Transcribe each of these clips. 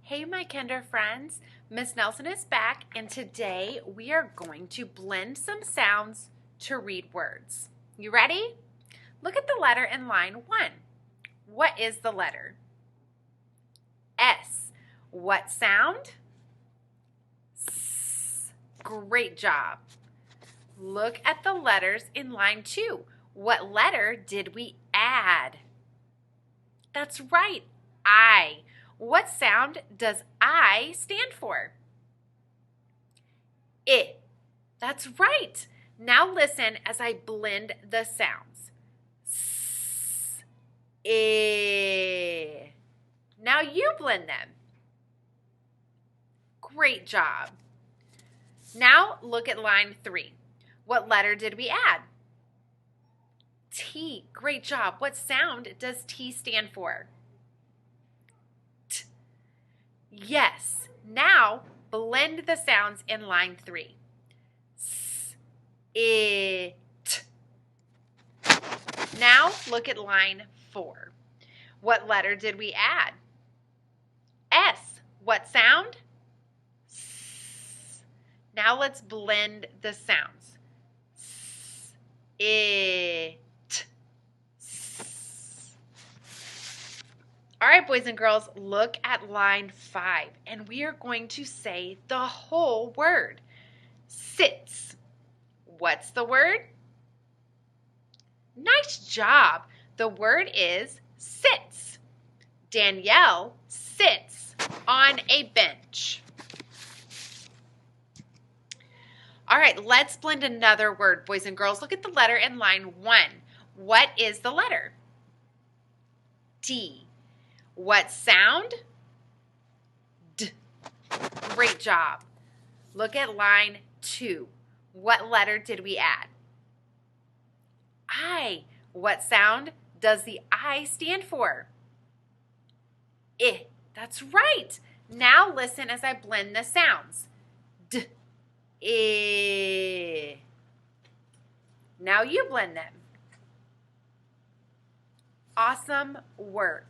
Hey, my kinder friends, Miss Nelson is back, and today we are going to blend some sounds to read words. You ready? Look at the letter in line 1. What is the letter? S. What sound? S. Great job. Look at the letters in line 2. What letter did we add? That's right, I. What sound does I stand for? I. That's right. Now listen as I blend the sounds. S, I. Now you blend them. Great job. Now look at line 3. What letter did we add? T. Great job. What sound does T stand for? T. Yes. Now blend the sounds in line 3. S, I, T. Now look at line 4. What letter did we add? S. What sound? S. Now let's blend the sounds. S, I, T. S. All right, boys and girls, look at line 5, and we are going to say the whole word. Sits. What's the word? Nice job. The word is sits. Danielle sits on a bench. All right, let's blend another word, boys and girls. Look at the letter in line 1. What is the letter? D. What sound? D. Great job. Look at line 2. What letter did we add? I. What sound does the I stand for? I. That's right. Now listen as I blend the sounds. D. I. Now you blend them. Awesome work.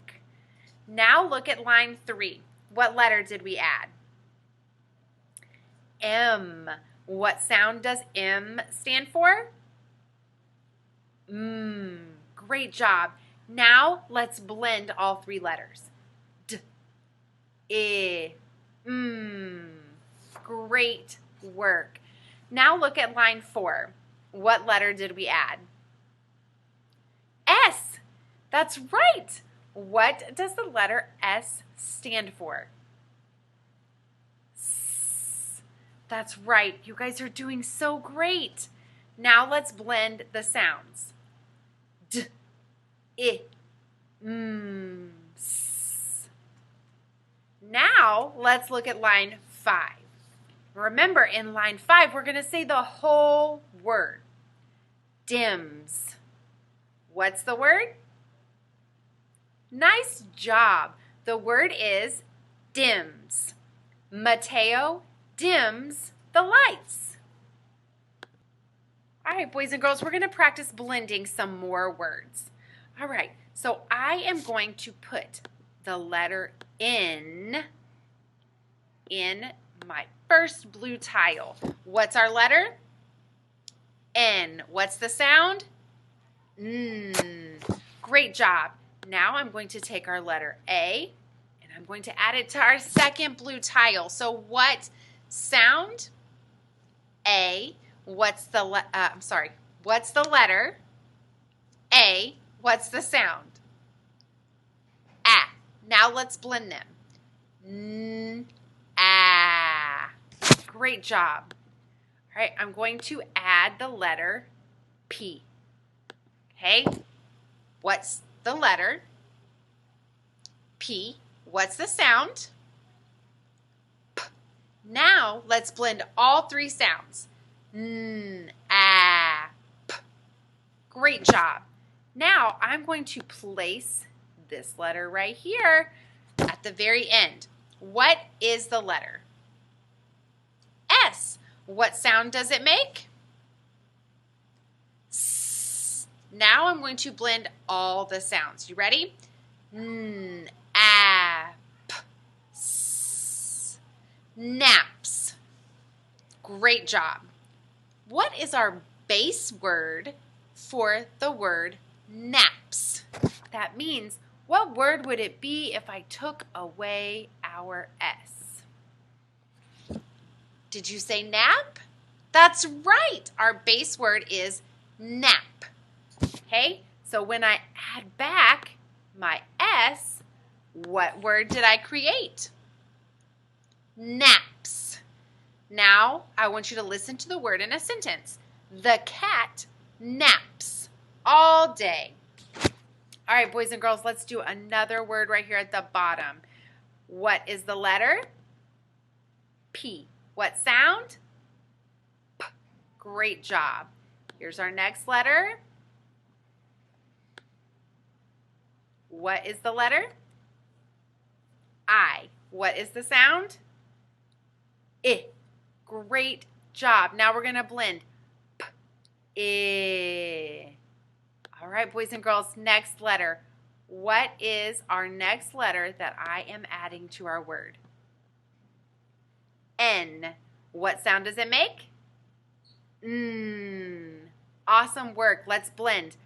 Now look at line 3. What letter did we add? M. What sound does M stand for? Great job. Now let's blend all 3 letters. D, I, Great work. Now look at line 4. What letter did we add? S. That's right. What does the letter S stand for? S. That's right. You guys are doing so great. Now let's blend the sounds. D, I, S. Now let's look at line 5. Remember, in line 5, we're going to say the whole word. Dims. What's the word? Nice job. The word is dims. Mateo dims the lights. All right, boys and girls, we're going to practice blending some more words. All right, so I am going to put the letter N in my first blue tile. What's our letter? N. What's the sound? Great job. Now I'm going to take our letter A and I'm going to add it to our second blue tile. So what sound? A. What's the what's the letter? A. What's the sound? Ah. Now let's blend them. Ah. Great job. All right, I'm going to add the letter P. Okay? What's the letter? P. What's the sound? P. Now let's blend all 3 sounds. Ah, P. Great job. Now I'm going to place this letter right here at the very end. What is the letter? S. What sound does it make? S. Now I'm going to blend all the sounds. You ready? Ah, P, S. naps. Great job. What is our base word for the word naps? That means, what word would it be if I took away our S? Did you say nap? That's right. Our base word is nap. Okay, so when I add back my S, what word did I create? Naps. Now, I want you to listen to the word in a sentence. The cat naps all day. All right, boys and girls, let's do another word right here at the bottom. What is the letter? P. What sound? P. Great job. Here's our next letter. What is the letter? I. What is the sound? I. Great job. Now we're going to blend. P. I. All right, boys and girls, next letter. What is our next letter that I am adding to our word? N. What sound does it make? N. Awesome work. Let's blend.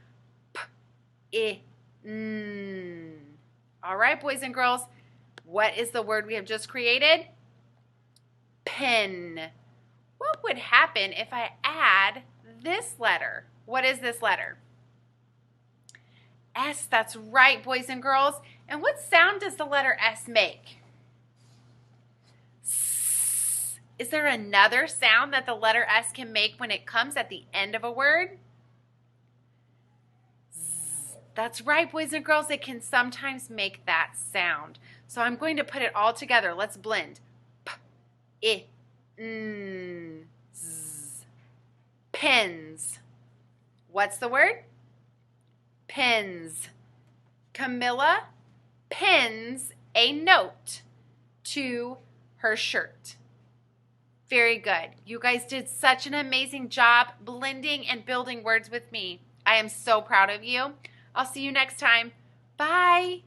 P. I. N. All right, boys and girls, what is the word we have just created? Pen. What would happen if I add this letter? What is this letter? S. That's right, boys and girls. And what sound does the letter S make? S. Is there another sound that the letter S can make when it comes at the end of a word? Z. That's right, boys and girls. It can sometimes make that sound. So I'm going to put it all together. Let's blend. P. I. N. Z. Pens. What's the word? Pens. Camilla pins a note to her shirt. Very good. You guys did such an amazing job blending and building words with me. I am so proud of you. I'll see you next time. Bye.